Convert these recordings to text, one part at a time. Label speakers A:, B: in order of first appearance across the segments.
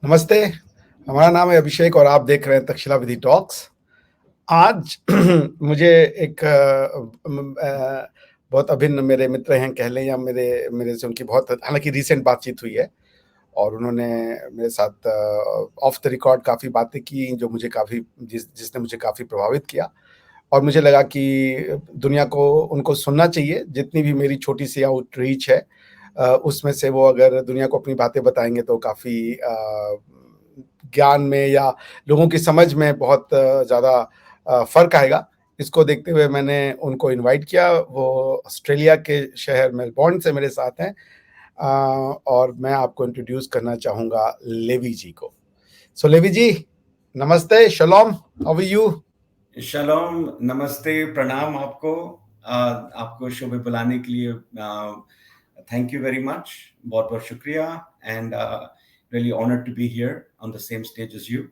A: नमस्ते, हमारा नाम है अभिषेक और आप देख रहे हैं तक्षशिला विधि टॉक्स। आज मुझे एक बहुत अभिन्न मेरे मित्र हैं कह लें या मेरे मेरे से उनकी बहुत हालाँकि रीसेंट बातचीत हुई है और उन्होंने मेरे साथ ऑफ द रिकॉर्ड काफ़ी बातें की जो मुझे काफ़ी जिसने मुझे काफ़ी प्रभावित किया और मुझे लगा कि दुनिया को उनको सुनना चाहिए, जितनी भी मेरी छोटी-सी आउटरीच है उसमें से वो अगर दुनिया को अपनी बातें बताएँगे तो काफ़ी ज्ञान में या लोगों की समझ में बहुत ज़्यादा फ़र्क आएगा। इसको देखते हुए मैंने उनको इनवाइट किया, वो ऑस्ट्रेलिया के शहर मेलबोर्न से मेरे साथ हैं और मैं आपको इंट्रोड्यूस करना चाहूँगा लेवी जी को। सो लेवी जी, नमस्ते, शलोम, हाउ आर यू?
B: शलोम, नमस्ते, प्रणाम आपको। आपको शो पे बुलाने के लिए थैंक यू वेरी मच। बहुत-बहुत शुक्रिया and really honoured to be here on the same stage as you.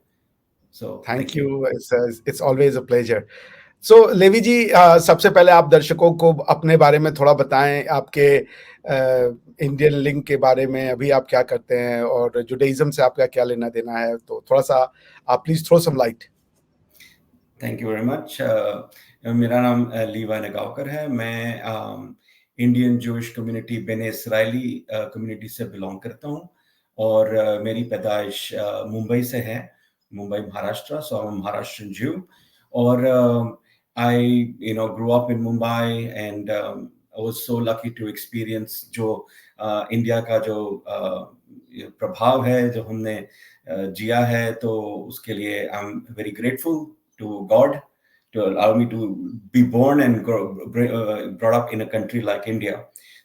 B: So
A: thank
B: thank you.
A: You, it's always a pleasure. So Levi ji सबसे पहले आप दर्शकों को अपने बारे में थोड़ा बताएँ, आपके इंडियन लिंक के बारे में, अभी आप क्या करते हैं और जुडाइज़्म से आपका क्या लेना-देना है? तो थोड़ा-सा आप please throw some light.
B: Thank you very much. मेरा नाम लीवा नगावकर है। मैं Indian Jewish community Bene Israeli community से बिलॉन्ग करता हूँ और मेरी पैदाइश मुंबई से है, Mumbai Maharashtra, so I am Maharashtrian Jew और I grow up in Mumbai and I was so lucky to experience जो इंडिया का जो प्रभाव है, जो हमने जिया है, तो उसके लिए I am very grateful to God to allow me to be born and brought up in a country like India.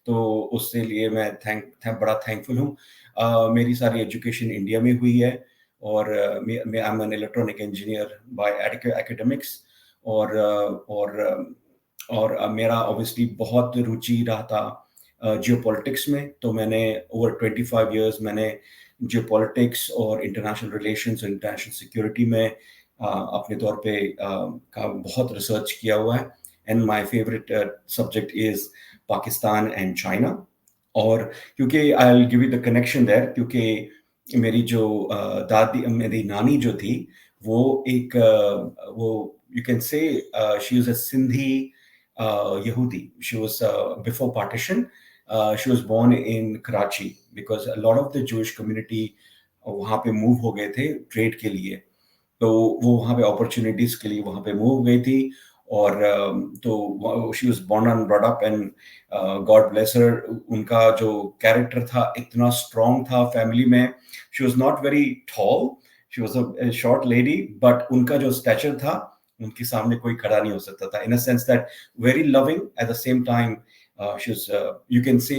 B: तो उसके लिए मैं बड़ा थैंकफुल हूँ। मेरी सारी एजुकेशन इंडिया में हुई है और मैं I am an electronic engineer by academics और मेरा ऑब्वियसली बहुत रुचि रहा था जियोपॉलिटिक्स में। तो मैंने ओवर 25 इयर्स मैंने जियोपॉलिटिक्स और इंटरनेशनल रिलेशंस और इंटरनेशनल सिक्योरिटी में अपने तौर पे का बहुत रिसर्च किया हुआ है and my favourite subject is Pakistan and China. और क्योंकि I will give you the connection there, क्योंकि मेरी जो मेरी नानी जो थी वो एक वो you can say she is a Sindhi यहूदी। She was before partition she was born in Karachi because a lot of the Jewish community वहाँ पे मूव हो गए थे ट्रेड के लिए। तो वो वहाँ पे अपॉर्चुनिटीज़ के लिए वहाँ पे मूव गई थी और तो she was born and brought up and God bless her. उनका जो कैरेक्टर था इतना स्ट्रॉन्ग था फैमिली में। She was not very tall, she was a short lady, but उनका जो स्टैचर था, उनके सामने कोई खड़ा नहीं हो सकता था। In a sense that very loving at the same time she was you can say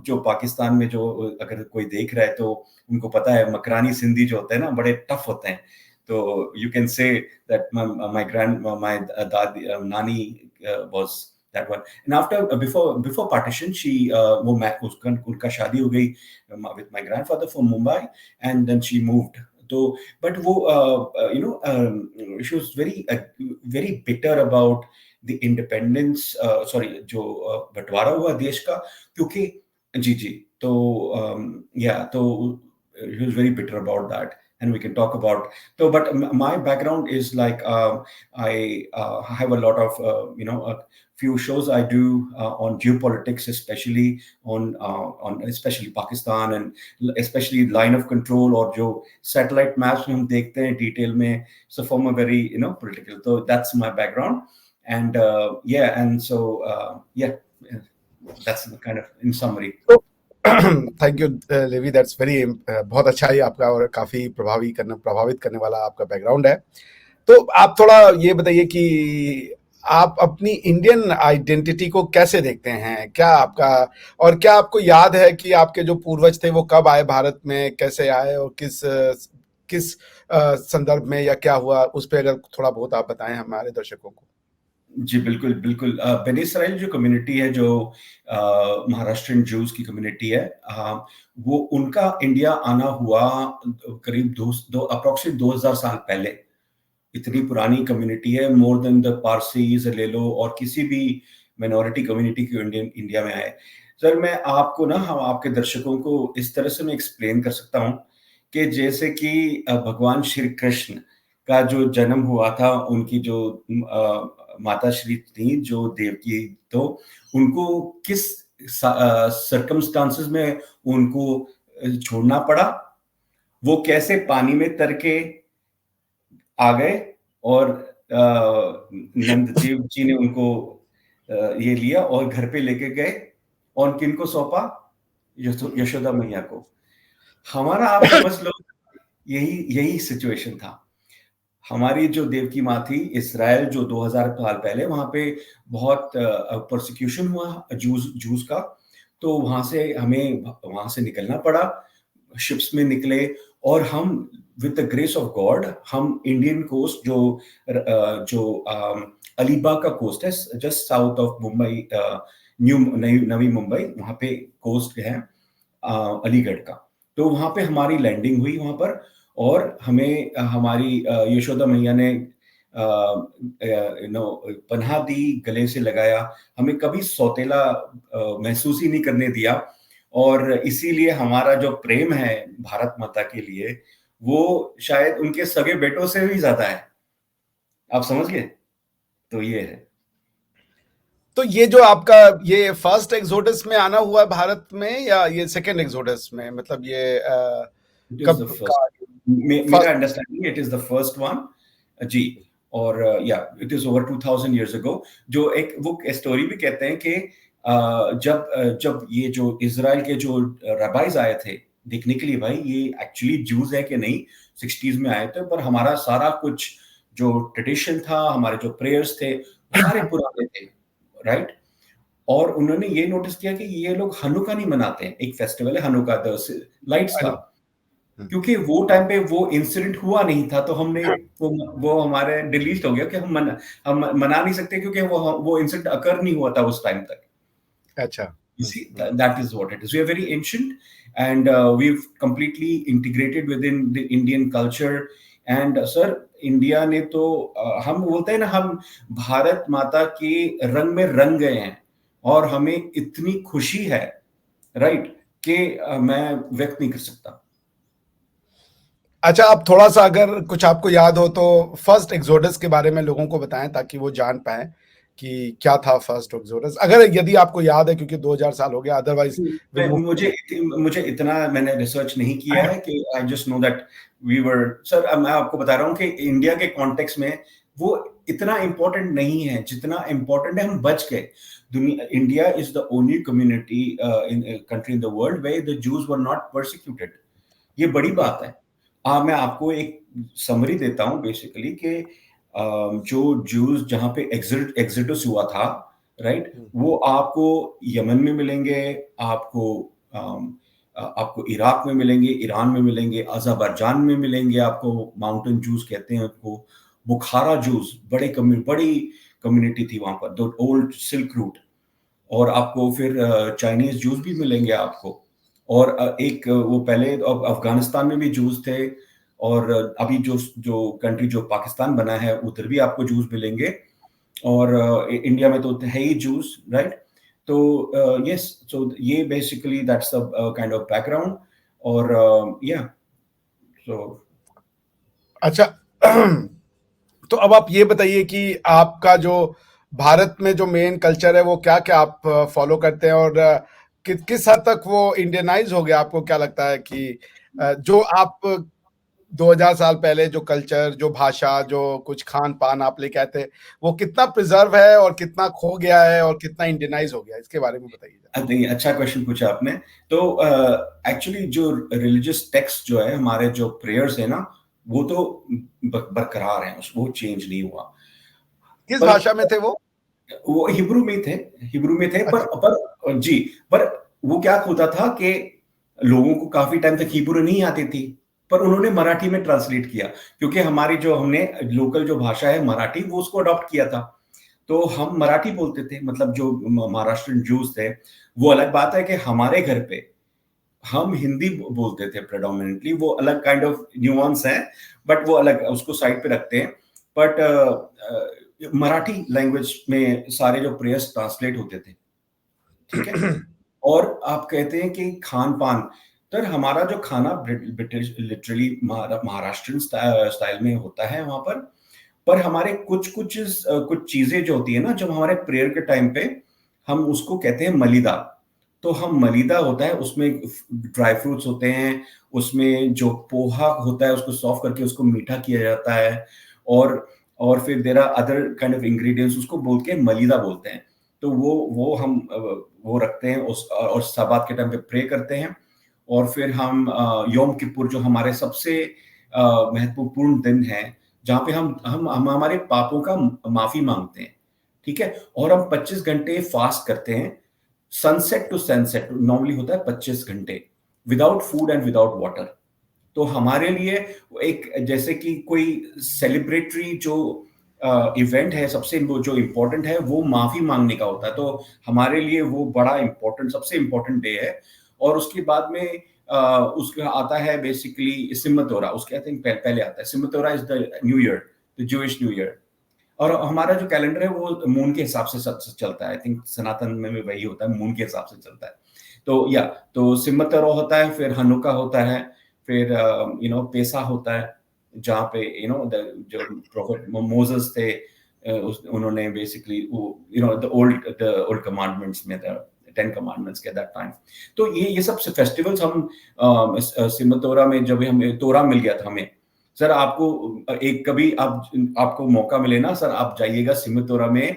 B: जो पाकिस्तान में जो अगर कोई देख रहा है तो उनको पता है मकरानी सिंधी जो होते हैं ना बड़े टफ होते हैं। तो you can say that my दादी नानी was that one and after before partition she वो मैं उसका उनका शादी हो गई with my grandfather from Mumbai and then she moved. तो बट वो she was very very bitter about the independence, sorry जो बंटवारा हुआ देश का, क्योंकि जी जी तो या तो he was very bitter about that and we can talk about. So but my background is like I have a lot of a few shows I do on geopolitics, especially on especially Pakistan and especially line of control or जो satellite maps में हम देखते हैं detail में, so from a very political, so that's my background and yeah and so yeah, that's kind of in summary.
A: तो thank you Levi, that's very बहुत अच्छा है आपका और काफ़ी प्रभावित करने वाला आपका बैकग्राउंड है। तो आप थोड़ा ये बताइए कि आप अपनी इंडियन आइडेंटिटी को कैसे देखते हैं? क्या आपका और क्या आपको याद है कि आपके जो पूर्वज थे वो कब आए भारत में, कैसे आए और किस संदर्भ में या क्या हुआ उस पे अगर थोड़ा बहुत आप बताएं हमारे दर्शकों को।
B: जी, बिल्कुल, बिल्कुल। बेने इसराइल जो कम्युनिटी है, जो महाराष्ट्रियन ज्यूज़ की कम्युनिटी है, वो उनका इंडिया आना हुआ करीब दो अप्रॉक्सिमेट 2000 साल पहले। इतनी पुरानी कम्युनिटी है, मोर देन द पारसीज़ ले लो और किसी भी माइनॉरिटी कम्युनिटी की इंडिया में आए। सर मैं आपको ना हम आपके दर्शकों को इस तरह से मैं एक्सप्लेन कर सकता हूँ कि जैसे कि भगवान श्री कृष्ण का जो जन्म हुआ था, उनकी जो माता श्री थी, जो देवकी, तो उनको किस सर्कमस्टांसेस में उनको छोड़ना पड़ा, वो कैसे पानी में तर के आ गए, और नंद देव जी ने उनको ये लिया और घर पे लेके गए, और किनको सौंपा? यशोदा मैया को। हमारा आप समझ लो, यही यही सिचुएशन था। हमारी जो देवकी माँ थी, इज़राइल जो 2000 साल पहले वहाँ पे बहुत परसिक्यूशन हुआ जूस का, तो वहाँ से हमें वहाँ से निकलना पड़ा, शिप्स में निकले, और हम with the grace of God हम इंडियन कोस्ट जो अलीबाग का कोस्ट है, just south of Mumbai, Navi Mumbai, वहाँ पे कोस्ट है अलीगढ़ का। तो वहाँ पे हमारी लैंडिंग हुई वहाँ पर, और हमें हमारी यशोदा मैया ने पनाह दी, गले से लगाया, हमें कभी सौतेला महसूस ही नहीं करने दिया, और इसीलिए हमारा जो प्रेम है भारत माता के लिए, वो शायद उनके सगे बेटों से भी ज्यादा है। आप समझ गए? तो ये है।
A: तो ये जो आपका ये फर्स्ट एक्सोडस में आना हुआ है भारत में, या ये सेकंड एक्सोडस में, मतलब ये
B: इट इज द
A: कब
B: फर्स्ट,
A: का
B: मेरा
A: first?
B: Understanding it is the first one जी। और या it is over 2000 years ago. जो एक वो स्टोरी भी कहते हैं कि जब ये जो इजराइल के जो रबाइज आए थे देखने के लिए, भाई ये एक्चुअली जूस है कि नहीं, 60s में आए थे, पर हमारा सारा कुछ जो ट्रेडिशन था, हमारे जो प्रेयर्स थे, सारे पुराने थे, राइट। और उन्होंने ये नोटिस किया कि ये लोग हनुका नहीं मनाते हैं, एक फेस्टिवल है हनुका, लाइट्स का, क्योंकि वो टाइम पे वो इंसिडेंट हुआ नहीं था, तो हमने वो हमारे डिलीट हो गया कि हम मना नहीं सकते, क्योंकि वो इंसिडेंट अकर नहीं हुआ था उस टाइम तक।
A: अच्छा।
B: You see, that is what it is. We are very ancient, and we've completely integrated within the Indian culture. And sir, India ने तो हम बोलते हैं ना, हम भारत माता के रंग में रंग गए हैं, और हमें इतनी खुशी है, राइट, कि मैं व्यक्त नहीं कर सकता।
A: अच्छा, आप थोड़ा सा अगर कुछ आपको याद हो तो फर्स्ट एक्सोडस के बारे में लोगों को बताएं, ताकि वो जान पाए कि क्या था फर्स्ट एक्सोडस, अगर यदि आपको याद है, क्योंकि 2000 साल हो गया, अदरवाइज
B: मैं
A: विल मूव।
B: मुझे इतना मैंने रिसर्च नहीं किया है, कि I just know that we were, sir मैं आपको बता रहा हूँ कि इंडिया के कॉन्टेक्स्ट में वो इतना इम्पोर्टेंट नहीं है जितना इम्पोर्टेंट है हम बच गए। दुनिया, India is the only community in country in the world where the Jews were not persecuted. ये बड़ी बात है। मैं आपको एक समरी देता हूँ बेसिकली, कि जो जूस जहाँ पे एग्जिडस हुआ था, राइट, वो आपको यमन में मिलेंगे, आपको आपको इराक में मिलेंगे, ईरान में मिलेंगे, अज़रबैजान में मिलेंगे, आपको माउंटेन जूस कहते हैं उसको, बुखारा जूस, बड़ी कम्युनिटी थी वहां पर, द ओल्ड सिल्क रूट। और आपको फिर चाइनीज जूस भी मिलेंगे आपको, और एक वो पहले अफगानिस्तान में भी जूस थे, और अभी जो जो कंट्री जो पाकिस्तान बना है उधर भी आपको जूस मिलेंगे, और इंडिया में तो है ही जूस, राइट। तो यस, सो ये basically that's the kind of background, और या सो
A: अच्छा। तो अब आप ये बताइए कि आपका जो भारत में जो मेन कल्चर है, वो क्या क्या आप फॉलो करते हैं, और किस हद तक वो इंडियनाइज हो गया? आपको क्या लगता है कि जो आप 2000 साल पहले जो कल्चर, जो भाषा, जो कुछ खान पान आप लेके आए थे, वो कितना प्रिजर्व है, और कितना खो गया है, और कितना इंडियनाइज हो गया, इसके बारे में बताइए।
B: नहीं, अच्छा क्वेश्चन पूछा आपने। तो एक्चुअली जो रिलीजियस टेक्स्ट जो है, हमारे जो प्रेयर्स है ना, वो तो बरकरार है, वो चेंज नहीं हुआ।
A: किस
B: पर
A: भाषा में थे वो?
B: वो हिब्रू में थे,
A: अच्छा।
B: पर जी, पर वो क्या होता था कि लोगों को काफी टाइम तक हिब्रू नहीं आती थी, पर उन्होंने मराठी में ट्रांसलेट किया, क्योंकि हमारी जो हमने लोकल जो भाषा है मराठी, वो उसको अडॉप्ट किया था। तो हम मराठी बोलते थे, मतलब जो महाराष्ट्रियन जूस थे। वो अलग बात है कि हमारे घर पे हम हिंदी बोलते थे प्रेडोमिनेटली, वो अलग काइंड ऑफ न्यूआंस है, बट वो अलग, उसको साइड पे रखते हैं। बट मराठी लैंग्वेज में सारे जो प्रेयर्स ट्रांसलेट होते थे, ठीक है। और आप कहते हैं कि खान पान, तर हमारा जो खाना ब्रिटिश लिटरली महाराष्ट्रियन स्टाइल में होता है वहाँ पर हमारे कुछ चीज़ें जो होती है ना, जब हमारे प्रेयर के टाइम पे हम उसको कहते हैं मलीदा। तो हम मलीदा होता है, उसमें ड्राई फ्रूट्स होते हैं, उसमें जो पोहा होता है उसको सॉफ्ट करके उसको मीठा किया जाता है और और फिर there are other kind of ingredients, उसको बोल के मलीदा बोलते हैं। तो वो हम वो रखते हैं उस और सब्बात के टाइम पे प्रे करते हैं और फिर हम यौम किपुर जो हमारे सबसे महत्वपूर्ण दिन है, जहाँ पे हम हमारे पापों का माफ़ी माँगते हैं, ठीक है? और हम 25 घंटे फास्ट करते हैं, सनसेट टू सनसेट नॉर्मली होता है 25 घंटे, without food and without water. तो हमारे लिए एक जैसे कि कोई सेलिब्रेटरी जो इवेंट है, सबसे जो इम्पोर्टेंट है वो माफी मांगने का होता है। तो हमारे लिए वो बड़ा इम्पोर्टेंट, सबसे इम्पोर्टेंट डे है। और उसके बाद में उसका आता है बेसिकली सिम्मत तोरा, उसके आई थिंक पहले आता है सिम्मत तोरा is the new year, the Jewish new year. और हमारा जो कैलेंडर है वो मून के हिसाब से चलता है। आई थिंक सनातन में भी वही होता है, मून के हिसाब से चलता है। तो या तो सिम्मत तोरा होता है, फिर हनुका होता है, फिर पेसा होता है, जहाँ पे जो प्रोफेट मोसेस थे, उन्होंने बेसिकली द ओल्ड कमांडमेंट्स में द 10 कमांडमेंट्स के दैट टाइम। तो ये सब फेस्टिवल्स हम सिम्मत तोरा में जब हमें तोरा मिल गया था हमें, सर आपको एक कभी आपको मौका मिले ना सर, आप जाइएगा सिमतोरा में,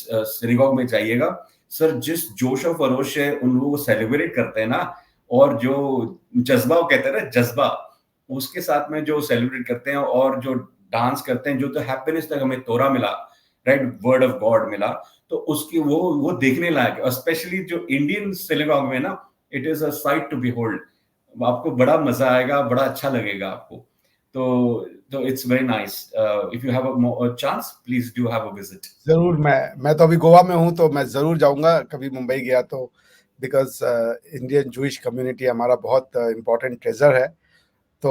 B: सिनेगॉग में जाइएगा सर। जिस जोश और फरोश है उन लोगों को सेलिब्रेट करते हैं ना, और जो जज्बा वो कहते हैं ना, जज्बा, उसके साथ में जो सेलिब्रेट करते हैं और जो डांस करते हैं, जो तो हैप्पीनेस तक हमें तोरा मिला, राइट, वर्ड ऑफ गॉड मिला, तो उसकी वो देखने लायक है। स्पेशली जो इंडियन सिनेगॉग में ना, it is a sight to behold. आपको बड़ा मजा आएगा, बड़ा अच्छा लगेगा आपको। तो it's very nice. If you have a chance, please do have a visit.
A: ज़रूर, मैं तो अभी गोवा में हूँ, तो मैं ज़रूर जाऊँगा कभी मुंबई गया तो, बिकॉज़ इंडियन जूइश कम्युनिटी हमारा बहुत इम्पोर्टेंट ट्रेज़र है। तो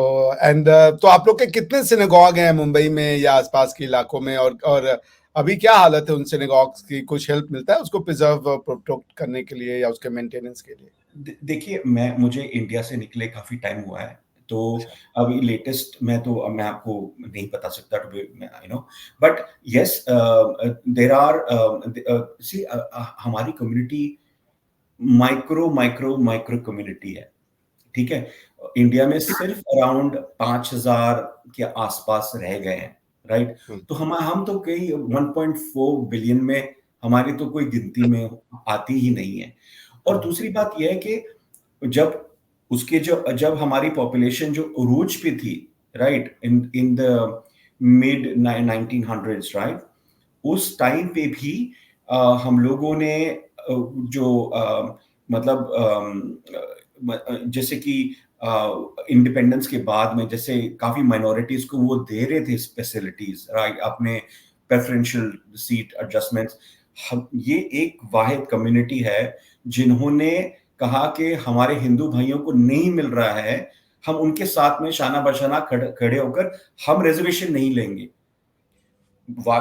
A: तो आप लोग के कितने सिनेगॉग हैं मुंबई में या आसपास के इलाकों में, और अभी क्या हालत है उन सिनेगॉग्स की? कुछ हेल्प मिलता है उसको प्रिजर्व प्रोटेक्ट करने के लिए या उसके मेंटेनेंस के लिए?
B: देखिए, मुझे इंडिया से निकले काफी टाइम हुआ है, तो
A: अच्छा।
B: अभी लेटेस्ट मैं आपको नहीं बता सकता, to be but yes, there are see, हमारी community micro micro micro community है, ठीक है? इंडिया में सिर्फ अराउंड 5,000 के आसपास रह गए हैं, राइट?
A: हुँ।
B: तो हम तो कई 1.4 बिलियन में हमारी तो कोई गिनती में आती ही नहीं है। और
A: हुँ।
B: दूसरी बात ये है कि जब जब हमारी पॉपुलेशन जो उरूज पे थी, right, in in the mid 1900s, right, उस टाइम पे भी हम लोगों ने जो मतलब जैसे कि इंडिपेंडेंस के बाद में जैसे काफी माइनॉरिटीज को वो दे रहे थे फैसिलिटीज, राइट, अपने प्रेफरेंशियल सीट एडजस्टमेंट्स। ये एक वाहिद कम्युनिटी है जिन्होंने कहा कि हमारे हिंदू भाइयों को नहीं मिल रहा है, हम उनके साथ में शाना बशाना खड़े होकर हम रिजर्वेशन नहीं लेंगे।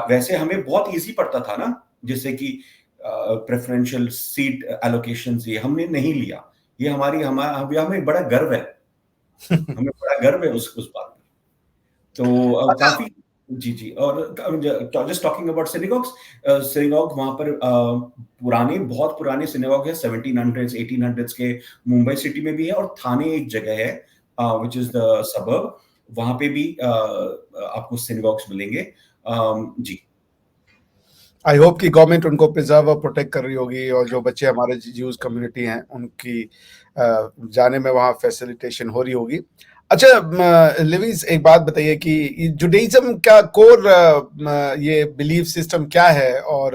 B: वैसे हमें बहुत इजी पड़ता था ना, जैसे कि प्रेफरेंशियल सीट एलोकेशंस, ये हमने नहीं लिया। ये हमें बड़ा गर्व है, हमें बड़ा गर्व है उस बात पे। तो
A: अच्छा।
B: काफी जी, जी। और just talking about synagogues, synagogue वहाँ पर बहुत पुराने सिनेगॉग है, 1700s 1800s के। मुंबई सिटी में भी है और थाने एक जगह है, व्हिच इज द सबर्ब, वहाँ पे भी आपको सिनेगॉग्स मिलेंगे। जी।
A: आई होप कि गवर्नमेंट उनको प्रिजर्व और प्रोटेक्ट कर रही होगी, और जो बच्चे हमारे ज्यूज कम्युनिटी हैं उनकी जाने में वहाँ फैसिलिटेशन हो रही होगी। अच्छा, लिविस, एक बात बताइए कि जुडाइज्म का कोर ये बिलीफ सिस्टम क्या है, और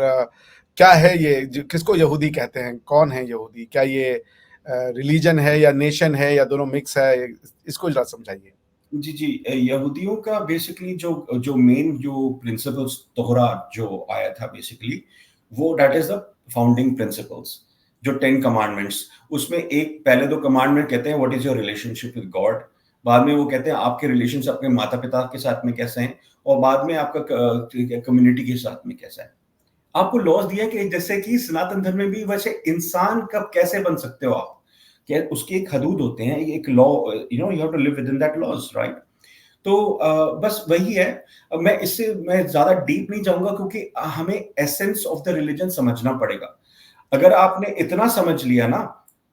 A: क्या है ये, किसको यहूदी कहते हैं? कौन है यहूदी? क्या ये रिलीजन है या नेशन है या दोनों मिक्स है? इसको जरा समझाइए।
B: जी, जी। यहूदियों का बेसिकली जो जो मेन जो प्रिंसिपल्स तोहरा जो आया था बेसिकली, वो that is the founding principles, जो 10 कमांडमेंट्स। उसमें एक पहले 2 कमांडमेंट कहते हैं what is your relationship with God. बाद में वो कहते हैं आपके रिलेशंस अपने माता-पिता के साथ में कैसे हैं, और बाद में आपका कम्युनिटी के साथ में कैसा है। आपको लॉज़ दिया कि जैसे कि सनातन धर्म में भी, वैसे इंसान कब कैसे बन सकते हो आप? क्या उसके एक हदूद होते हैं, एक law, you know, you have to live with in that laws, right? तो बस वही है। मैं ज्यादा डीप नहीं जाऊंगा क्योंकि हमें एसेंस ऑफ द रिलीजन समझना पड़ेगा। अगर आपने इतना समझ लिया ना,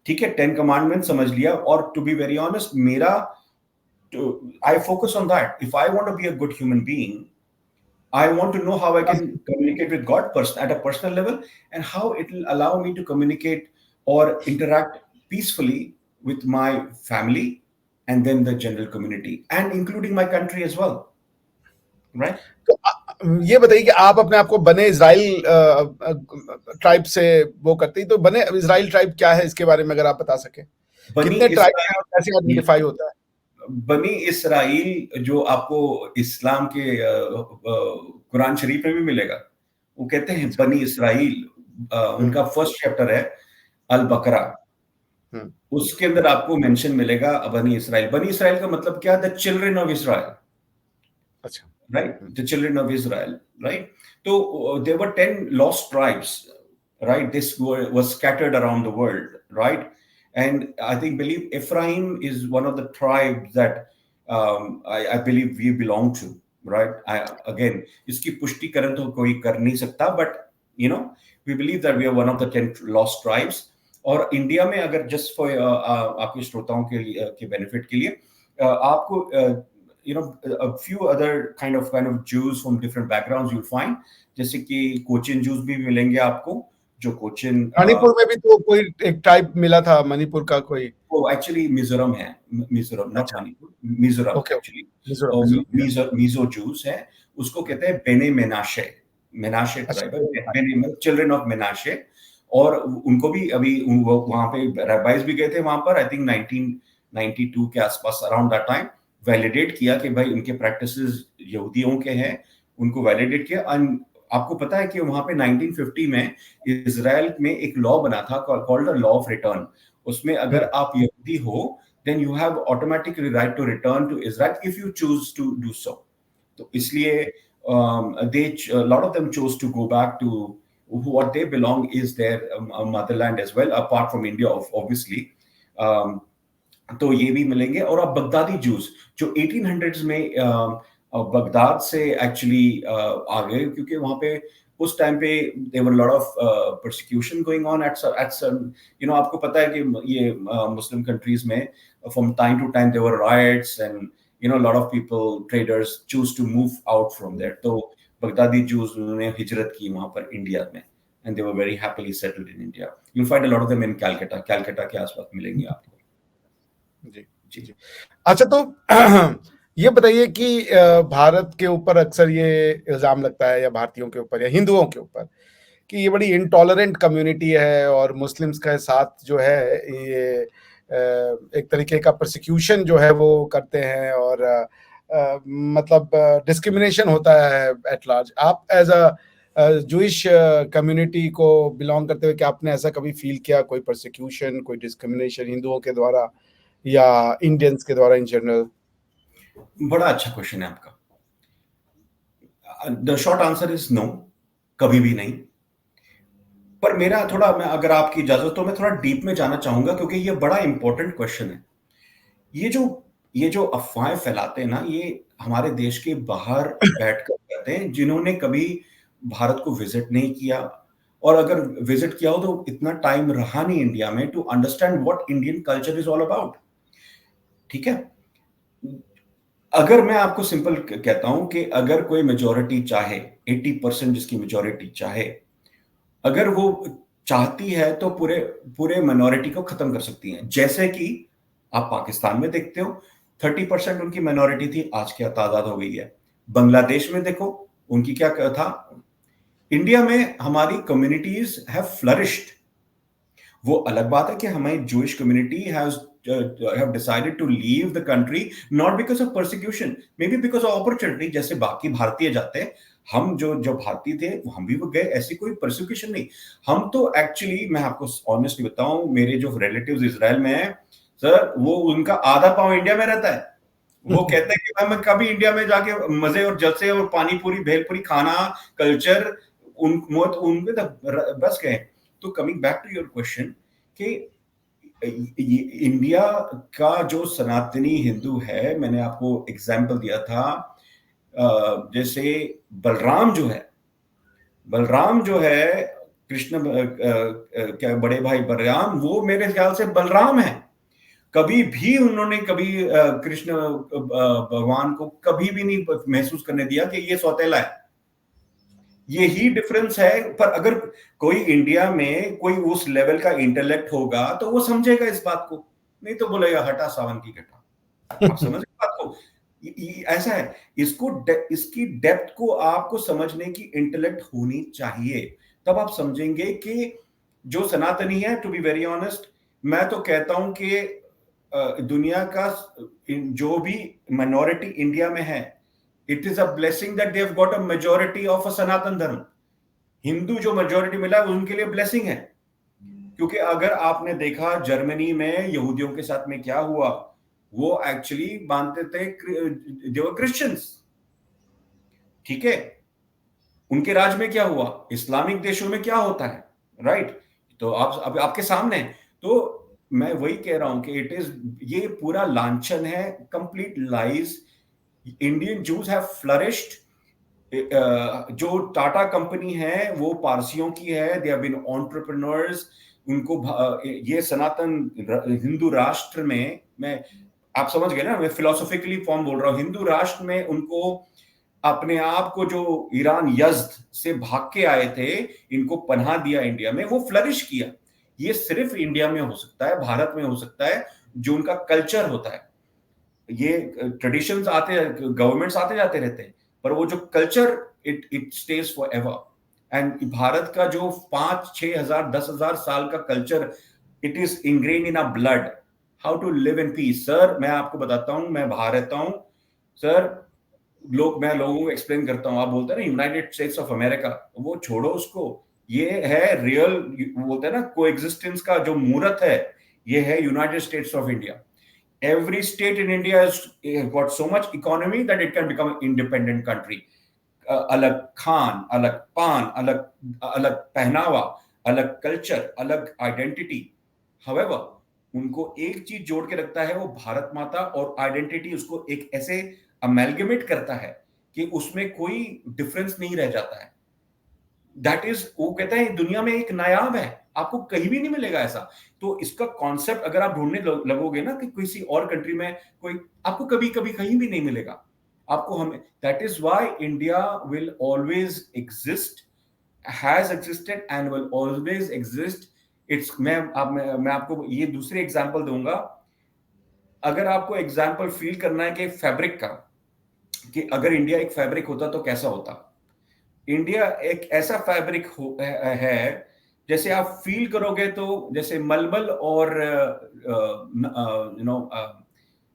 B: ठीक है, 10 कमांडमेंट समझ लिया, और टू बी वेरी ऑनेस्ट, मेरा I focus on that. If I want to be a good human being, I want to know how I can communicate with God person at a personal level, and how it will allow me to communicate or interact peacefully with my family, and then the general community, and including my country as well, right?
A: तो ये बताइए कि आप अपने आप को बने Israel tribe से वो करती, तो बने इज़राइल ट्राइब क्या है इसके बारे में अगर आप बता सकें?
B: बनी
A: कितने ट्राइब हैं और कैसे
B: इसराइल,
A: आइडेंटिफाई होता है?
B: बनी इसराइल जो आपको इस्लाम के कुरान शरीफ में भी मिलेगा। वो कहते हैं
A: अच्छा।
B: बनी इसराइल,
A: हुँ,
B: उनका फर्स्ट चैप्टर है अल बकरा।
A: हुँ,
B: उसके अंदर आपको मेंशन मिलेगा बनी इसराइल। बनी इसराइल का मतलब क्या? द चिल्ड्रन ऑफ इसराइल,
A: अच्छा।
B: right?
A: Hmm,
B: The children of Israel, right? So there were 10 lost tribes, right? Was scattered around the world, right? And I think, believe Ephraim is one of the tribes that I believe we belong to, right? Again, इसकी पुष्टिकरण तो कोई कर नहीं सकता, but you know, we believe that we are one of the 10 lost tribes. और India में अगर जस्ट फॉर आपके श्रोताओं के लिए के बेनिफिट के लिए आपको you know, a few other kind of Jews from different backgrounds you'll find, जैसे कि कोचिन Jews भी मिलेंगे आपको, जो कोचिन
A: मणिपुर में भी तो कोई एक ट्राइब मिला था, मणिपुर का कोई।
B: वो एक्चुअली मिजोरम है, मिजोरम नॉट
A: अच्छा,
B: Manipur, Mizoram
A: okay, okay.
B: Actually.
A: Mizoram,
B: और
A: मिज़ोरम, यस।
B: मीजो जूस है, उसको
A: हुँ,
B: कहते हैं बेने मेनाशे, मेनाशे
A: अच्छा,
B: ट्राइब है, बेने चिल्ड्रन ऑफ मेनाशे। और उनको भी अभी वहां पे रैबाइज भी गए थे वहां पर, आई थिंक 1992 के आसपास, अराउंड दैट टाइम, वैलिडेट किया कि भाई उनके प्रैक्टिसेस यहूदियों के हैं, उनको वैलिडेट किया। एंड आपको पता है कि वहां पे 1950 में इजराइल में एक लॉ बना था called the law of return. उसमें
A: हुँ,
B: अगर आप यहूदी हो, then you have automatically right to return to Israel if you choose to do so. तो इसलिए a lot of them chose to go back to what they belong is their motherland as well, apart from India, obviously. Um, तो ये भी मिलेंगे। और अब Baghdadi juice जो 1800s में बगदाद से एक्चुअली आ गए, क्योंकि वहां पे उस टाइम पे there were lot of persecution going on at some, you know, आपको पता है कि ये मुस्लिम कंट्रीज में from time to time there were riots, and you know lot of people traders choose to move out from there. तो Baghdadi Jews उन्होंने हिजरत की वहां पर इंडिया में, and they were very happily settled in India. You find a lot of them in Calcutta, Calcutta के आसपास मिलेंगे आपको।
A: जी,
B: जी।
A: जी। अच्छा, तो ये बताइए कि भारत के ऊपर अक्सर ये इल्ज़ाम लगता है, या भारतीयों के ऊपर या हिंदुओं के ऊपर, कि ये बड़ी इंटॉलरेंट कम्युनिटी है और मुस्लिम्स के साथ जो है ये एक तरीके का प्रोसिक्यूशन जो है वो करते हैं, और मतलब डिस्क्रिमिनेशन होता है एट लार्ज। आप एज़ जूइश कम्युनिटी को बिलॉन्ग करते हुए क्या आपने ऐसा कभी फ़ील किया, कोई प्रोसिक्यूशन, कोई डिस्क्रिमिनेशन हिंदुओं के द्वारा या इंडियंस के द्वारा इन जनरल?
B: बड़ा अच्छा क्वेश्चन है आपका। The short answer is no, कभी भी नहीं। पर मेरा थोड़ा, मैं अगर आपकी इजाजत तो मैं थोड़ा डीप में जाना चाहूंगा, क्योंकि ये बड़ा इंपॉर्टेंट क्वेश्चन है। ये जो ये जो अफवाहें फैलाते हैं ना, ये हमारे देश के बाहर बैठकर कहते हैं, जिन्होंने कभी भारत को विजिट नहीं किया, और अगर विजिट किया हो तो इतना टाइम रहा नहीं इंडिया में to understand what Indian culture is all about. ठीक है, अगर मैं आपको सिंपल कहता हूं कि अगर कोई मेजोरिटी चाहे, 80% जिसकी मेजोरिटी चाहे, अगर वो चाहती है तो पूरे पूरे माइनॉरिटी को खत्म कर सकती है। जैसे कि आप पाकिस्तान में देखते हो, 30% उनकी माइनॉरिटी थी, आज क्या तादाद हो गई है। बांग्लादेश में देखो, उनकी क्या था। इंडिया में हमारी कम्युनिटीज हैव फ्लरिश्ड। वो अलग बात है कि हमारी Jewish community has have decided to leave the country not because of persecution, maybe because of opportunity, जैसे बाकी भारतीय जाते हैं। हम जो जो भारतीय थे हम भी वो गए, ऐसी कोई परसिक्यूशन नहीं। हम तो एक्चुअली, मैं आपको ऑनेस्टली बताऊं, मेरे जो रिलेटिव्स इजराइल में हैं सर, वो उनका आधा पांव इंडिया में रहता है। वो कहते हैं कि भाई मैं कभी इंडिया में जाके मजे और जलसे और पानी पूरी भेलपुरी खाना कल्चर उनके तो बस गए। तो coming back to your question कि इंडिया का जो सनातनी हिंदू है, मैंने आपको एग्जाम्पल दिया था, जैसे बलराम जो है कृष्ण, क्या बड़े भाई बलराम, वो मेरे ख्याल से बलराम है। कभी भी उन्होंने कभी कृष्ण भगवान को कभी भी नहीं महसूस करने दिया कि ये सौतेला है। यही डिफरेंस है। पर अगर कोई इंडिया में कोई उस लेवल का इंटेलेक्ट होगा तो वो समझेगा इस बात को, नहीं तो बोलेगा हटा सावन की घटा। आप समझ रहे बात को? ऐसा है। इसकी डेप्थ को आपको समझने की इंटेलेक्ट होनी चाहिए, तब आप समझेंगे कि जो सनातनी है, टू बी वेरी ऑनेस्ट, मैं तो कहता हूं कि दुनिया का जो भी माइनॉरिटी इंडिया में है, it is a blessing that they have got a majority of a Sanatan Dharma. Hindu जो मेजॉरिटी मिला उनके लिए ब्लेसिंग है। क्योंकि अगर आपने देखा जर्मनी में यहूदियों के साथ में क्या हुआ, वो एक्चुअली मानते थे, दे वर क्रिश्चियंस, ठीक है। उनके राज में क्या हुआ, इस्लामिक देशों में क्या होता है, राइट? तो आप अब आपके सामने है। तो मैं वही कह रहा हूं कि इट इज, ये पूरा लांछन है, complete lies. Indian juice have flourished. जो टाटा कंपनी है वो पारसियों की है, दे हैव बीन एंटरप्रेन्योर्स। उनको ये सनातन हिंदू राष्ट्र में, मैं, आप समझ गए ना, मैं फिलोसॉफिकली फॉर्म बोल रहा हूं, हिंदू राष्ट्र में उनको अपने आप को, जो ईरान यज़्द से भाग के आए थे, इनको पनाह दिया इंडिया में, वो फ्लरिश किया। ये सिर्फ इंडिया में हो सकता है, भारत में हो सकता है, जो उनका कल्चर होता है। ये ट्रेडिशंस आते, गवर्नमेंट्स आते जाते रहते हैं, पर वो जो culture, it stays forever. And Bharat का जो 5-6 हजार 10,000 साल का culture, it is ingrain in a blood, how to live in peace. Sir मैं आपको बताता हूं, मैं बाहर रहता हूं सर, मैं लोगों को एक्सप्लेन करता हूं, आप बोलते हैं ना यूनाइटेड स्टेट्स ऑफ अमेरिका, वो छोड़ो उसको, ये है रियल, बोलते हैं ना कोएग्जिस्टेंस का जो मूर्त है, ये है United states of India. Every state in India has got so much economy that it can become an independent country. अलग खान, अलग पान, अलग अलग पहनावा, अलग कल्चर, अलग आइडेंटिटी। However, उनको एक चीज जोड़ के रखता है, वो भारत माता, और आइडेंटिटी उसको एक ऐसे अमेलगमेट करता है कि उसमें कोई डिफरेंस नहीं रह जाता है। दैट इज, वो कहता है दुनिया में एक नायाब है, आपको कहीं भी नहीं मिलेगा ऐसा। तो इसका कॉन्सेप्ट अगर आप ढूंढने लगोगे ना कि किसी और कंट्री में कोई, आपको कभी कभी कहीं भी नहीं मिलेगा आपको। हमें, that is why India will always exist, has existed and will always exist. It's, मैं आपको ये दूसरी एग्जांपल दूंगा। अगर आपको एग्जांपल फील करना है कि फैब्रिक का, कि अगर इंडिया एक फैब्रिक होता तो कैसा होता। इंडिया एक ऐसा फैब्रिक है, जैसे आप फील करोगे तो जैसे मलमल और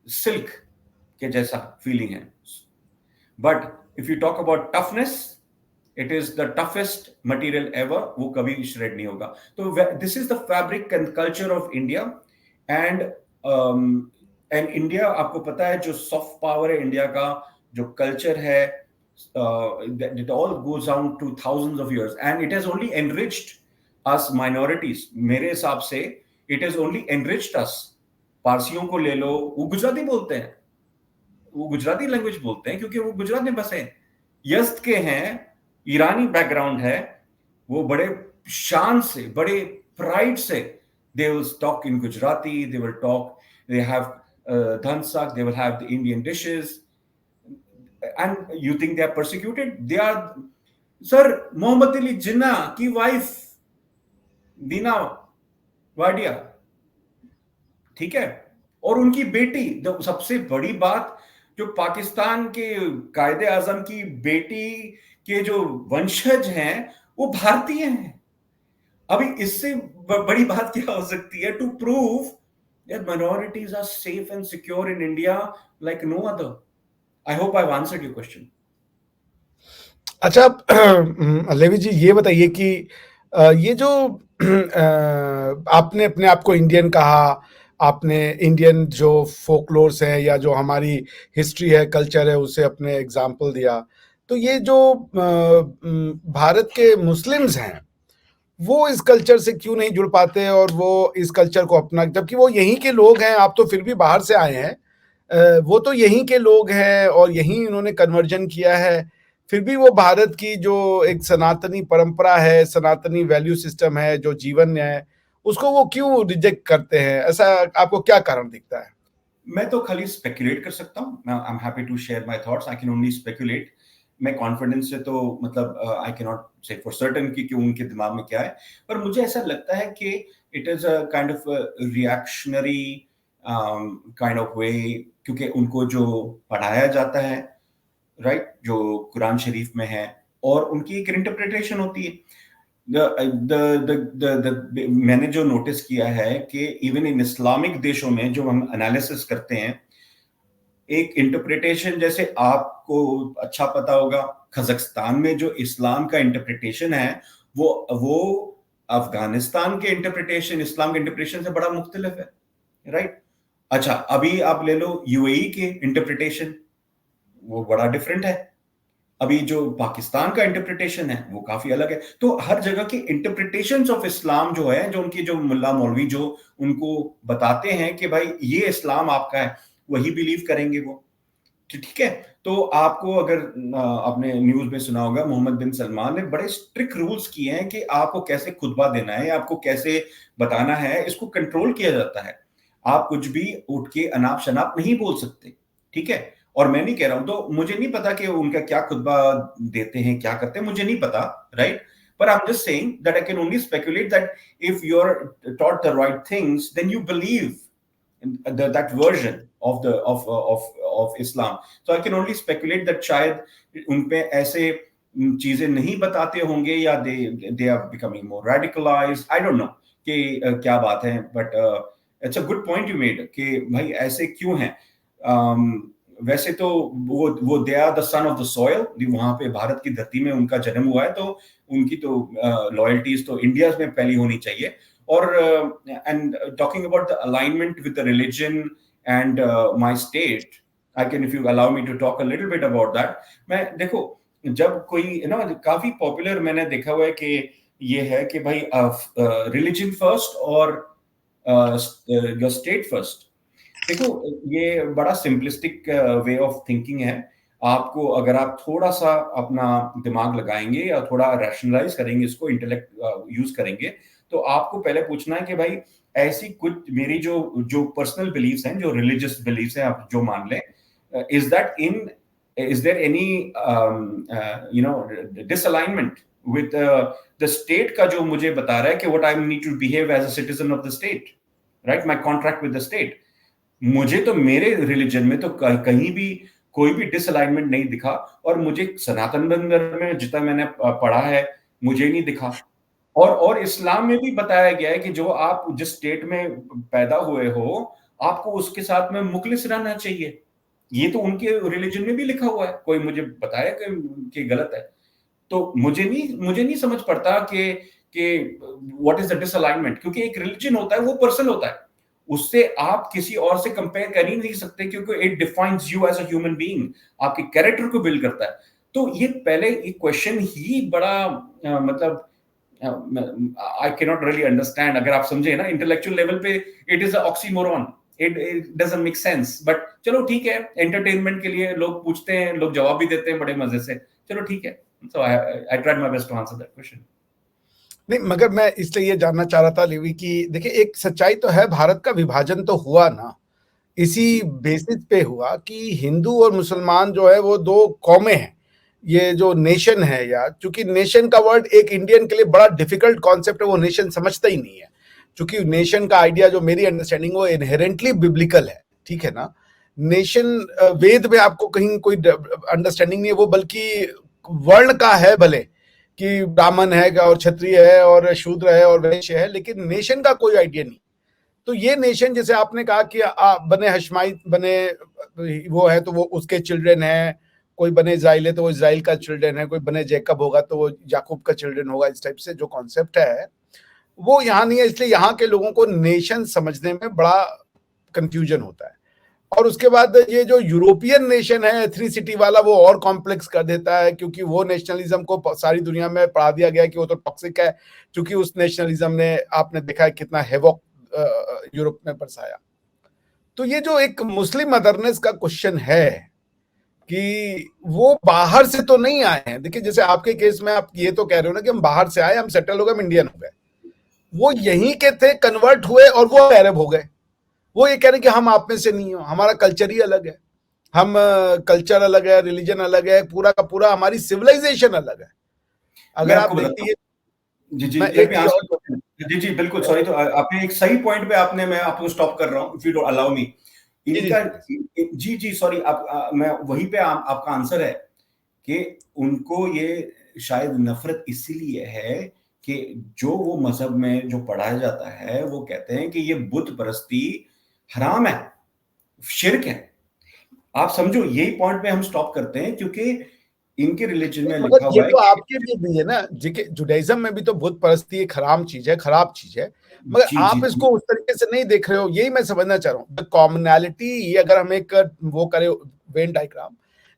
B: सिल्क के जैसा फीलिंग है। But if you talk about toughness, it is the toughest material ever, वो कभी श्रेड नहीं होगा। तो this is the fabric and culture of India. And India, आपको पता है जो सॉफ्ट पावर है इंडिया का, जो कल्चर है, it all goes down to thousands of years, and it has only enriched us minorities. मेरे हिसाब से it has only enriched us। पारसियों को ले लो, वो गुजराती बोलते हैं, वो गुजराती लैंग्वेज बोलते हैं क्योंकि वो गुजरात में बसे, यज़्द के हैं, ईरानी बैकग्राउंड है, वो बड़े शान से, बड़े प्राइड से, they will talk in Gujarati, they will talk, they have dhansak, they will have the Indian dishes, and you think they are persecuted? They are, sir, Mohammad Ali Jinnah की वाइफ दीना वाडिया, ठीक है, और उनकी बेटी, जो सबसे बड़ी बात, जो पाकिस्तान के कायदे आजम की बेटी के जो वंशज हैं वो भारतीय हैं। अभी इससे बड़ी बात क्या हो सकती है, to prove that minorities are safe and secure in India like no other. I hope I've answered your question.
A: अच्छा, लेवी जी ये बताइए कि ये जो आपने अपने आप को इंडियन कहा, आपने इंडियन जो फोकलोर्स है या जो हमारी हिस्ट्री है, कल्चर है, उसे अपने एग्जाम्पल दिया। तो ये जो भारत के मुस्लिम्स हैं, वो इस कल्चर से क्यों नहीं जुड़ पाते और वो इस कल्चर को अपना, जबकि वो यहीं के लोग हैं, आप तो फिर भी बाहर से आए हैं। वो तो यहीं के लोग हैं और यहीं उन्होंने कन्वर्जन किया है, फिर भी वो भारत की जो एक सनातनी परंपरा है, सनातनी वैल्यू सिस्टम है, जो जीवन है, उसको वो क्यों रिजेक्ट करते हैं? ऐसा आपको क्या कारण दिखता है?
B: मैं तो खाली स्पेकुलेट कर सकता हूँ। I am happy to share my thoughts, I can only speculate. मैं कॉन्फिडेंस से तो मतलब I can not say for certain कि उनके दिमाग में क्या है, पर मुझे ऐसा लगता है कि it is a kind of reactionary kind of वे, क्योंकि उनको जो पढ़ाया जाता है, राइट, जो कुरान शरीफ में है, और उनकी एक इंटरप्रिटेशन होती है। मैंने जो नोटिस किया है कि इवन इन इस्लामिक देशों में जो हम एनालिसिस करते हैं, एक इंटरप्रिटेशन, जैसे आपको अच्छा पता होगा, कजाकिस्तान में जो इस्लाम का इंटरप्रिटेशन है, वो अफगानिस्तान के इंटरप्रिटेशन, इस्लाम के इंटरप्रिटेशन से बड़ा मुख्तलिफ है, राइट। अच्छा, अभी आप ले लो यूएई के इंटरप्रिटेशन, वो बड़ा डिफरेंट है। अभी जो पाकिस्तान का इंटरप्रिटेशन है वो काफी अलग है। तो हर जगह के इंटरप्रिटेशंस ऑफ इस्लाम जो है, जो उनकी जो मुल्ला मौलवी जो उनको बताते हैं कि भाई ये इस्लाम आपका है, वही बिलीव करेंगे वो। ठीक है। तो आपको अगर आपने न्यूज में सुना होगा, मोहम्मद बिन सलमान ने बड़े स्ट्रिक्ट रूल्स किए हैं कि आपको कैसे खुतबा देना है, आपको कैसे बताना है, इसको कंट्रोल किया जाता है। आप कुछ भी उठ के अनाप शनाप नहीं बोल सकते। ठीक है। और मैं नहीं कह रहा हूं, तो मुझे नहीं पता कि उनका क्या खुतबा देते हैं, क्या करते हैं, मुझे नहीं पता, right. But I'm just saying that I can only speculate that if you're taught the right things, then you believe that version of Islam. So I can only speculate that शायद उन पे ऐसे चीजें नहीं बताते होंगे, या they are becoming more radicalized. I don't know कि क्या बात है, but it's a good point you made कि भाई ऐसे क्यों हैं। वैसे तो वो they are the son of the soil, वहां पे भारत की धरती में उनका जन्म हुआ है, तो उनकी तो लॉयल्टीज तो इंडिया में पहली होनी चाहिए। और and talking about the alignment with the religion and my state, I can, if you allow me to talk a little bit about that. मैं देखो, जब कोई ना, काफी पॉपुलर मैंने देखा हुआ है कि ये है कि भाई रिलीजन फर्स्ट और योर स्टेट फर्स्ट। देखो, ये बड़ा सिंपलिस्टिक वे ऑफ थिंकिंग है। आपको, अगर आप थोड़ा सा अपना दिमाग लगाएंगे या थोड़ा रैशनलाइज करेंगे, इसको इंटेलेक्ट यूज करेंगे, तो आपको पहले पूछना है कि भाई ऐसी कुछ मेरी जो जो पर्सनल बिलीफ्स हैं, जो रिलीजियस बिलीफ्स हैं, आप जो मान लें, is that in is there any disalignment with the state का, जो मुझे बता रहा है कि what I need to behave as a citizen of the state, right, my contract with the state. मुझे तो मेरे रिलीजन में तो कहीं भी कोई भी डिसअलाइनमेंट नहीं दिखा, और मुझे सनातन धर्म में जितना मैंने पढ़ा है, मुझे नहीं दिखा। और इस्लाम में भी बताया गया है कि जो आप जिस स्टेट में पैदा हुए हो, आपको उसके साथ में मुखलिस रहना चाहिए। ये तो उनके रिलीजन में भी लिखा हुआ है, कोई मुझे बताया कि गलत है। तो मुझे नहीं समझ पड़ता कि व्हाट इज द डिसअलाइनमेंट, क्योंकि एक रिलीजन होता है, वो पर्सन होता है, उससे आप किसी और से कंपेयर कर ही नहीं सकते, क्योंकि it defines you as a human being, आपके कैरेक्टर को बिल्ड करता है। तो ये पहले एक क्वेश्चन ही बड़ा मतलब I can not really understand, अगर आप समझे ना इंटेलेक्चुअल लेवल पे, it is a oxymoron, it doesn't make sense. But चलो ठीक है, एंटरटेनमेंट के लिए लोग पूछते हैं, लोग जवाब भी देते हैं बड़े मजे से, चलो ठीक है। So I tried my best to answer that question.
A: नहीं, मगर मैं इसलिए ये जानना चाह रहा था लिवी कि देखिए, एक सच्चाई तो है, भारत का विभाजन तो हुआ ना इसी बेसिस पे हुआ कि हिंदू और मुसलमान जो है वो दो कौमें हैं। ये जो नेशन है, या चूंकि नेशन का वर्ड एक इंडियन के लिए बड़ा डिफिकल्ट कॉन्सेप्ट है, वो नेशन समझता ही नहीं है। चूंकि नेशन का आइडिया जो मेरी अंडरस्टैंडिंग वो इनहेरेंटली बिब्लिकल है, ठीक है ना। नेशन वेद में आपको कहीं कोई अंडरस्टैंडिंग नहीं है, वो बल्कि वर्ण का है, भले कि ब्राह्मण है और क्षत्रिय है और शूद्र है और वैश्य है, लेकिन नेशन का कोई आइडिया नहीं। तो ये नेशन, जैसे आपने कहा कि बने हशमाई बने वो है तो वो उसके चिल्ड्रन है, कोई बने इजराइल है तो वो इजराइल का चिल्ड्रन है, कोई बने जैकब होगा तो वो याकूब का चिल्ड्रन होगा। इस टाइप से जो कॉन्सेप्ट है वो यहाँ नहीं है, इसलिए यहाँ के लोगों को नेशन समझने में बड़ा कंफ्यूजन होता है। और उसके बाद ये जो यूरोपियन नेशन है एथनिसिटी वाला, वो और कॉम्प्लेक्स कर देता है, क्योंकि वो नेशनलिज्म को सारी दुनिया में पढ़ा दिया गया कि वो तो टॉक्सिक है, क्योंकि उस नेशनलिज्म ने, आपने देखा है कितना हेवॉक यूरोप में बरसाया। तो ये जो एक मुस्लिम अदरनेस का क्वेश्चन है कि वो बाहर से तो नहीं आए हैं। देखिए जैसे आपके केस में आप ये तो कह रहे हो ना कि हम बाहर से आए, हम सेटल हो गए, हम इंडियन हो गए। वो यहीं के थे, कन्वर्ट हुए और वो अरब हो गए। वो ये कह रहे हैं कि हम आप में से नहीं हो, हमारा कल्चर ही अलग है, हम कल्चर अलग है, रिलीजन अलग है, पूरा का पूरा हमारी सिविलाइजेशन अलग है।
B: मैं
A: अगर आप
B: आपको बताता
A: देखिए,
B: हूँ, जी जी,
A: मैं
B: लेट
A: एक
B: मी
A: चीज
B: आंसर
A: और,
B: क्वेश्चन। जी जी बिल्कुल, सॉरी, तो आपने एक सही पॉइंट पे आपने, मैं आपको स्टॉप कर रहा हूँ, if you don't allow me.
A: जी जी
B: इनका, जी जी सॉरी, आप मैं वहीं पे आपका आंसर है कि उनको ये शायद नफरत इसीलिए है कि जो वो मजहब में जो पढ़ाया जाता है, वो कहते हैं कि ये बुत परस्ती हराम है, शिर्क है। आप समझो, यही पॉइंट पे हम स्टॉप करते हैं, क्योंकि इनके रिलीजन में
A: मगर
B: लिखा
A: ये
B: हुआ है
A: तो
B: कि
A: आपके लिए भी है ना, जुडाइज्म में भी तो बुत परस्ती एक हराम चीज है, खराब चीज है, मगर
B: जी जी
A: आप
B: जी
A: इसको उस तरीके से नहीं देख रहे हो। यही मैं समझना चाह रहा हूँ। द कॉमनैलिटी, ये अगर हम एक वो करें वेन डायग्राम,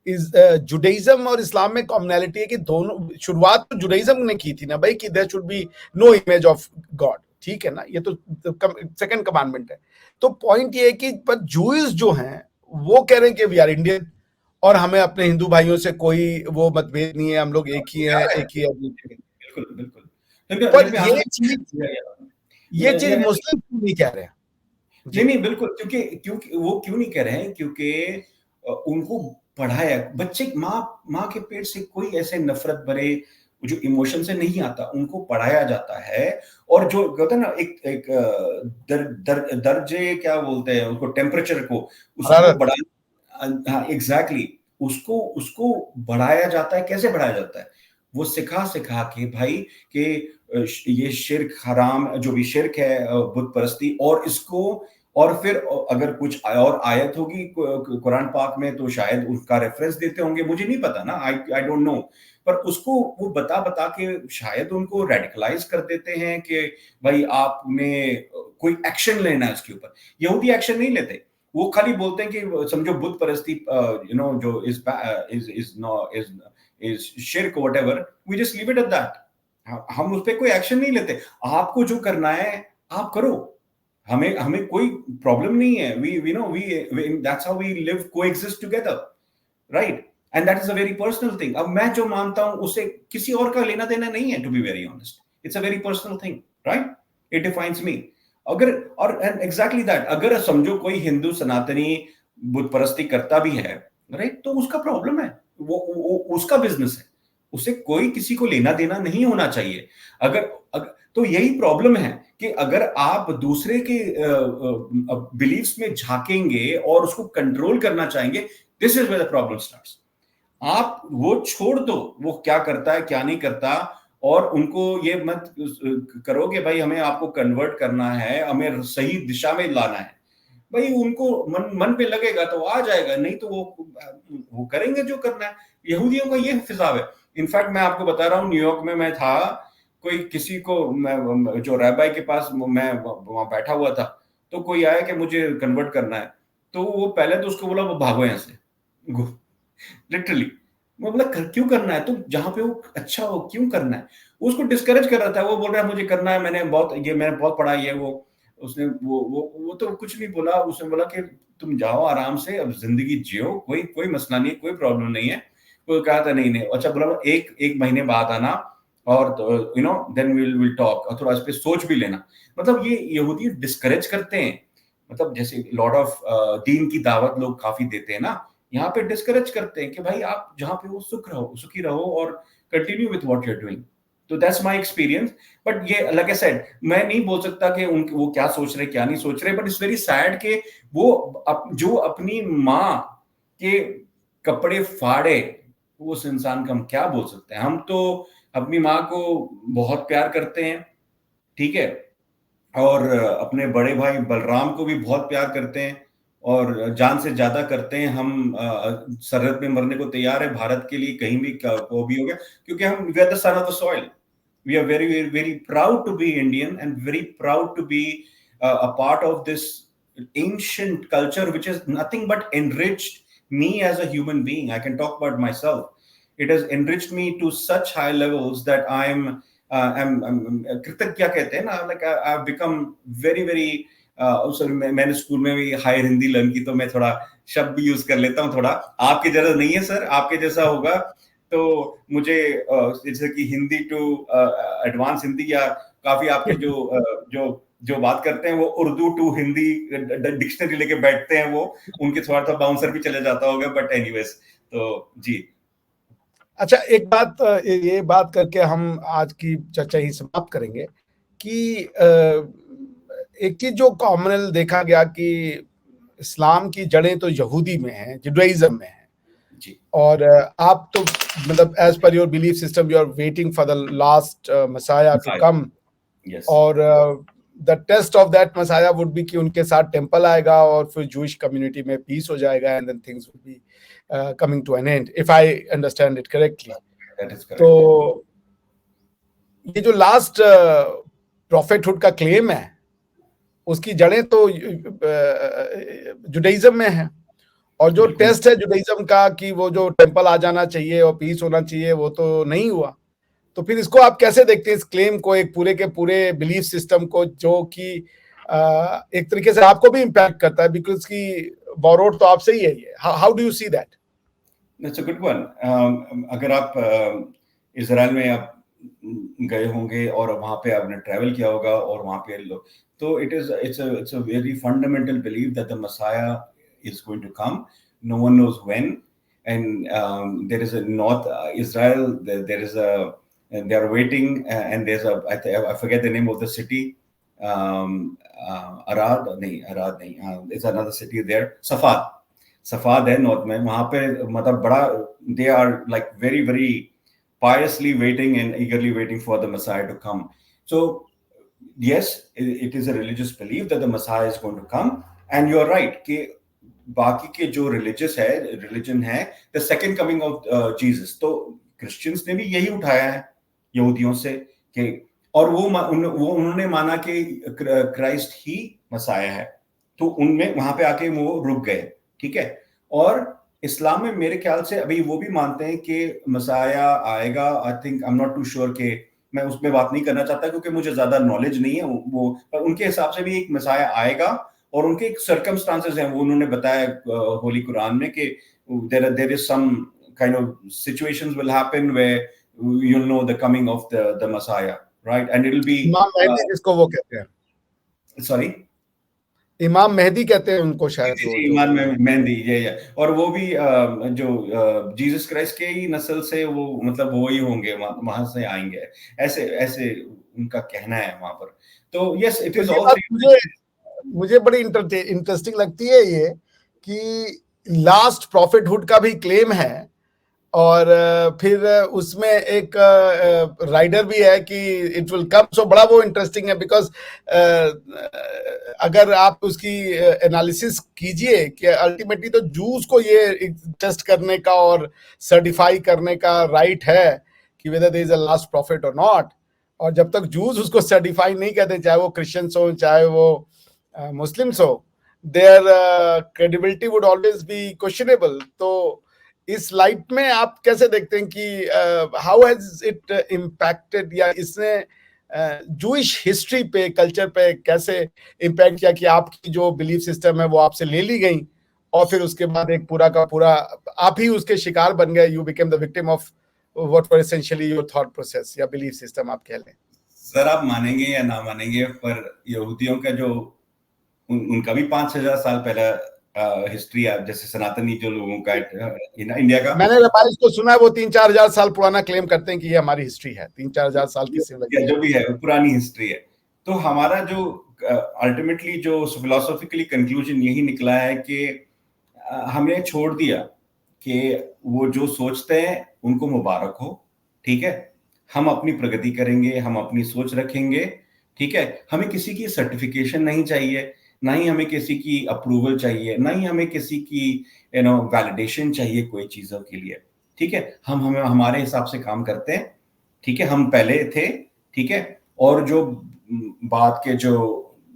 A: इस जुडाइज्म और इस्लाम में कॉमनैलिटी है कि दोनों, शुरुआत तो जुडाइज्म ने की थी ना भाई, कि there should be no image of God, ठीक है ना, ये तो सेकंड कमांडमेंट है। तो पॉइंट ये है कि पर जूइस जो हैं वो कह रहे हैं कि वी आर इंडियन, और हमें अपने हिंदू भाइयों से कोई वो मतभेद नहीं है, हम लोग एक ही हैं,
B: प्यार है।
A: एक ही है।
B: बिल्कुल बिल्कुल,
A: पर
B: लेट मी
A: ये
B: आंसर।
A: चीज, ये चीज
B: या
A: मुस्लिम क्यों नहीं कह रहे हैं?
B: नहीं
A: जी,
B: नहीं बिल्कुल, क्योंकि क्योंकि वो क्यों नहीं कह रहे हैं, क्योंकि उनको पढ़ाया, बच्चे माँ माँ के पेट से कोई ऐसे नफरत भरे जो इमोशन से नहीं आता, उनको पढ़ाया जाता है। और जो होता है ना, एक एक दर्जे क्या बोलते हैं उसको, टेम्परेचर को, उसको
A: हरारत।
B: बढ़ा, हाँ एग्जैक्टली, उसको उसको बढ़ाया जाता है। कैसे बढ़ाया जाता है? वो सिखा सिखा के भाई कि ये शिर्क हराम, जो भी शिर्क है, बुत परस्ती, और इसको, और फिर अगर कुछ और आयत होगी कुरान पाक में, तो शायद उसका रेफरेंस देते होंगे, मुझे नहीं पता ना, आई डोंट नो। पर उसको वो बता बता के शायद उनको रेडिकलाइज कर देते हैं कि भाई आपने कोई एक्शन लेना है उसके ऊपर। यहूदी एक्शन नहीं लेते, वो खाली बोलते हैं कि समझो बुत परस्ती, जो इज नो इज इज शिर्क whatever, we just leave it at that. हम उस पर कोई एक्शन नहीं लेते। आपको जो करना है आप करो, हमें हमें कोई प्रॉब्लम नहीं है। We know we that's how we live coexist together, right? And that is a very personal thing. अब मैं जो मानता हूं उससे किसी और का लेना देना नहीं है, to be very honest. It's a very personal thing, right? It defines me. अगर, और एग्जैक्टली दैट, अगर समझो कोई हिंदू सनातनी बुत परस्ती करता भी है, राइट, तो उसका प्रॉब्लम है, वो उसका बिजनेस है, उसे कोई किसी को लेना देना नहीं होना चाहिए। अगर तो यही प्रॉब्लम है कि अगर आप दूसरे के बिलीफ्स में झांकेंगे और उसको कंट्रोल करना चाहेंगे, this is where the problem starts. आप वो छोड़ दो, वो क्या करता है क्या नहीं करता, और उनको ये मत करो कि भाई हमें आपको कन्वर्ट करना है, हमें सही दिशा में लाना है। भाई उनको मन मन पे लगेगा तो आ जाएगा, नहीं तो वो करेंगे जो करना है। यहूदियों का ये फिजाव है। इनफैक्ट मैं आपको बता रहा हूँ, न्यूयॉर्क में मैं था, कोई किसी को, मैं जो रैबाई के पास मैं वहां बैठा हुआ था, तो कोई आया कि मुझे कन्वर्ट करना है, तो वो पहले तो उसको बोला वो भागो यहाँ से, लिटरली। मैं बोला क्यों करना है? तुम जहां पे हो अच्छा हो, क्यों करना है? वो उसको डिस्करेज कर रहा था, वो बोल रहा है मुझे करना है, मैंने बहुत पढ़ा है वो। उसने वो तो कुछ नहीं बोला, उसने बोला कि तुम जाओ आराम से, अब जिंदगी जियो, कोई कोई मसला नहीं, कोई प्रॉब्लम नहीं है। वो कहा था नहीं नहीं, अच्छा बोला एक एक महीने बाद आना, और देन विल टॉक, और थोड़ा इस पे सोच भी लेना। मतलब ये यहूदी डिस्करेज करते हैं, मतलब जैसे लॉर्ड ऑफ दीन की दावत लोग काफी देते हैं ना, यहाँ पे डिस्करेज करते हैं कि भाई आप जहां पे हो सुखी रहो और continue with what you are doing. तो दैट्स माय एक्सपीरियंस। बट ये लाइक आई सेड, मैं नहीं बोल सकता कि वो क्या सोच रहे क्या नहीं सोच रहे, बट इट्स वेरी सैड कि वो जो अपनी माँ के कपड़े फाड़े, उस इंसान का हम क्या बोल सकते हैं? हम तो अपनी माँ को बहुत प्यार करते हैं, ठीक है, और अपने बड़े भाई बलराम को भी बहुत प्यार करते हैं, और जान से ज्यादा करते हैं। हम सरहद में मरने को तैयार है भारत के लिए, कहीं भी को भी हो गया, क्योंकि हम we are the son of the soil. We are very very proud to be Indian, and very proud to be a part of this ancient culture which is nothing but enriched me as a human being. I can talk about myself. It has enriched me to such high levels that I'm कृतज्ञ कहते हैं ना, like I've become very मैंने school में भी higher Hindi learn की, तो मैं थोड़ा शब्द भी यूज कर लेता हूँ थोड़ा। आपकी जरूरत नहीं है सर, आपके जैसा होगा तो मुझे जैसे कि हिंदी टू एडवांस हिंदी, या काफी आपके जो बात करते हैं वो उर्दू टू हिंदी डिक्शनरी लेके बैठते हैं, वो उनके थोड़ा सा बाउंसर भी चले जाता होगा, बट एनीवेज तो जी।
A: अच्छा, एक बात, ये बात करके हम आज की चर्चा ही समाप्त करेंगे कि एक चीज जो कॉमनल देखा गया कि इस्लाम की जड़ें तो यहूदी में हैं, जुडाइज्म में हैं,
B: जी।
A: और आप तो मतलब as per your belief system you are waiting for the last Messiah to come, और the test of that Messiah would be कि उनके साथ टेंपल आएगा और फिर जूइश कम्युनिटी में पीस हो जाएगा, and then things will be coming to an end, if I understand it correctly. तो ये जो लास्ट प्रॉफिटहुड का क्लेम है, उसकी जड़ें तो जुडाइज्म में है, और जो टेस्ट है जुडाइज्म का कि वो जो टेंपल आ जाना चाहिए और पीस होना चाहिए, वो तो नहीं हुआ। तो फिर इसको आप कैसे देखते हैं, इस क्लेम को, एक पूरे के पूरे बिलीफ सिस्टम को, जो कि एक तरीके से आपको भी इम्पैक्ट करता है, बिकॉज की बोरोड तो आपसे ही है ये। How do you see that?
B: That's a good one. अगर आप इजराइल में आप गए होंगे और वहां पे आपने ट्रैवल किया होगा और वहां पे लोग, तो it's a very fundamental belief that the Messiah is going to come. No one knows when, and there is a North Israel. There is and they are waiting, and there's I forget the name of the city. Arad, nahi, it's another city there. Safad है north में, वहां पे मतलब बड़ा, they are like very piously waiting and eagerly waiting for the Messiah to come. So yes, it is a religious belief that the Messiah is going to come, and you are right कि बाकी के जो religion है, the second coming of Jesus, तो Christians ने भी यही उठाया है यहूदियों से कि, और वो उन्होंने माना कि क्राइस्ट ही मसाया है, तो उनमें वहां पे आके वो रुक गए, ठीक है। और इस्लाम में मेरे ख्याल से अभी वो भी मानते हैं कि मसाया आएगा। I think I am not too sure कि, मैं उसमें बात नहीं करना चाहता क्योंकि मुझे ज्यादा नॉलेज नहीं है वो, पर उनके हिसाब से भी एक मसाया आएगा, और उनके एक सर्कमस्टांसेस हैं, वो उन्होंने बताया होली कुरान में कि there is some kind of situations will happen where you will know the coming of the messiah, right, and it will be
A: इमाम मेहदी, जिसको वो कहते हैं,
B: सॉरी
A: इमाम मेहदी कहते हैं उनको शायद,
B: इमाम मेहदी, ये और वो भी जो जीसस क्राइस्ट के ही नस्ल से, वो मतलब वो ही होंगे, वहां से आएंगे, ऐसे उनका कहना है वहां पर। तो यस, इट इज ऑल,
A: मुझे बड़ी इंटरेस्टिंग लगती है ये कि लास्ट प्रॉफिटहुड का भी क्लेम है, और फिर उसमें एक राइडर भी है कि इट विल कम। सो बड़ा वो इंटरेस्टिंग है, बिकॉज अगर आप उसकी एनालिसिस कीजिए कि अल्टीमेटली तो जूस को ये टेस्ट करने का और सर्टिफाई करने का राइट है कि whether there is a last prophet और नॉट, और जब तक जूस उसको सर्टिफाई नहीं कहते, चाहे वो क्रिश्चियंस हो चाहे वो मुस्लिम्स हो, their credibility would always be questionable. तो इस लाइट में आप कैसे देखते हैं कि हाउ हैज इट इम्पैक्टेड, या इसने जूइश हिस्ट्री पे, कल्चर पे कैसे इम्पैक्ट किया कि आपकी जो बिलीफ सिस्टम है वो आपसे ले ली गई, और फिर उसके बाद एक पूरा का पूरा आप ही उसके शिकार बन गए, you became the victim of what were essentially your thought process या बिलीफ सिस्टम, आप कह लें।
B: सर आप मानेंगे या ना मानेंगे, पर यहूदियों का जो उनका भी 5,000 साल पहले हिस्ट्री है, जैसे सनातनी जो लोगों का इंडिया का,
A: मैंने रबाइस को सुना है वो 3-4 हजार साल पुराना क्लेम करते हैं कि ये हमारी हिस्ट्री है, 3-4 हजार साल की
B: जो भी है पुरानी हिस्ट्री है। तो हमारा जो अल्टीमेटली जो फिलोसॉफिकली कंक्लूजन यही निकला है कि हमने छोड़ दिया कि वो जो सोचते हैं उनको मुबारक हो, ठीक है, हम अपनी प्रगति करेंगे, हम अपनी सोच रखेंगे, ठीक है, हमें किसी की सर्टिफिकेशन नहीं चाहिए, ना ही हमें किसी की अप्रूवल चाहिए, ना ही हमें किसी की वैलिडेशन चाहिए कोई चीजों के लिए, ठीक है, हम हमारे हिसाब से काम करते हैं, ठीक है, हम पहले थे, ठीक है, और जो बात के जो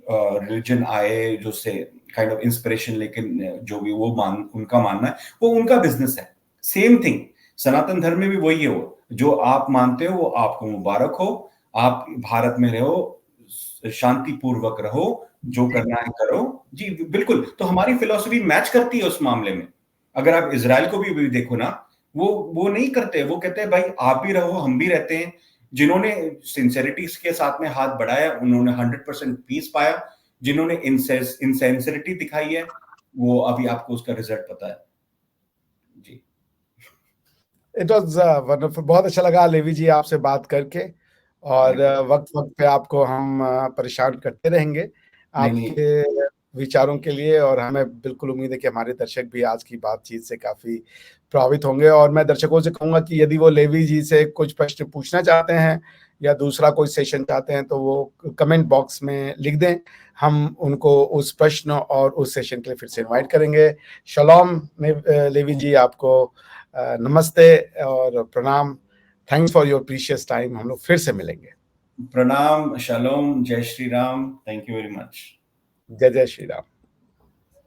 B: रिलीजन आए, जो से काइंड ऑफ इंस्पिरेशन, लेकिन जो भी वो उनका मानना है वो उनका बिजनेस है। सेम थिंग सनातन धर्म में भी वही है, वो जो आप मानते हो वो आपको मुबारक हो, आप भारत में रहो, शांतिपूर्वक रहो, जो करना है करो। जी बिल्कुल, तो हमारी फिलॉसफी मैच करती है उस मामले में। अगर आप इजराइल को भी देखो ना, वो नहीं करते, वो कहते हैं भाई आप भी रहो हम भी रहते हैं। जिन्होंने सिंसेरिटी के साथ में हाथ बढ़ाया उन्होंने 100% पीस पाया, जिन्होंने इनसेंसिरिटी दिखाई है वो अभी आपको उसका रिजल्ट पता है। जी
A: इट वाज वंडरफुल, बहुत अच्छा लगा लेवी जी आपसे बात करके। और वक्त वक्त पे आपको हम परेशान करते रहेंगे
B: नहीं नहीं,
A: आपके विचारों के लिए, और हमें बिल्कुल उम्मीद है कि हमारे दर्शक भी आज की बातचीत से काफी प्रभावित होंगे। और मैं दर्शकों से कहूंगा कि यदि वो लेवी जी से कुछ प्रश्न पूछना चाहते हैं या दूसरा कोई सेशन चाहते हैं तो वो कमेंट बॉक्स में लिख दें, हम उनको उस प्रश्न और उस सेशन के लिए फिर से इनवाइट करेंगे। शलोम लेवी जी, आपको नमस्ते और प्रणाम। Thanks for your precious time. हम लोग फिर से मिलेंगे।
B: प्रणाम, शालोम, जय Shri Ram, thank you very much.
A: जय जय श्री राम।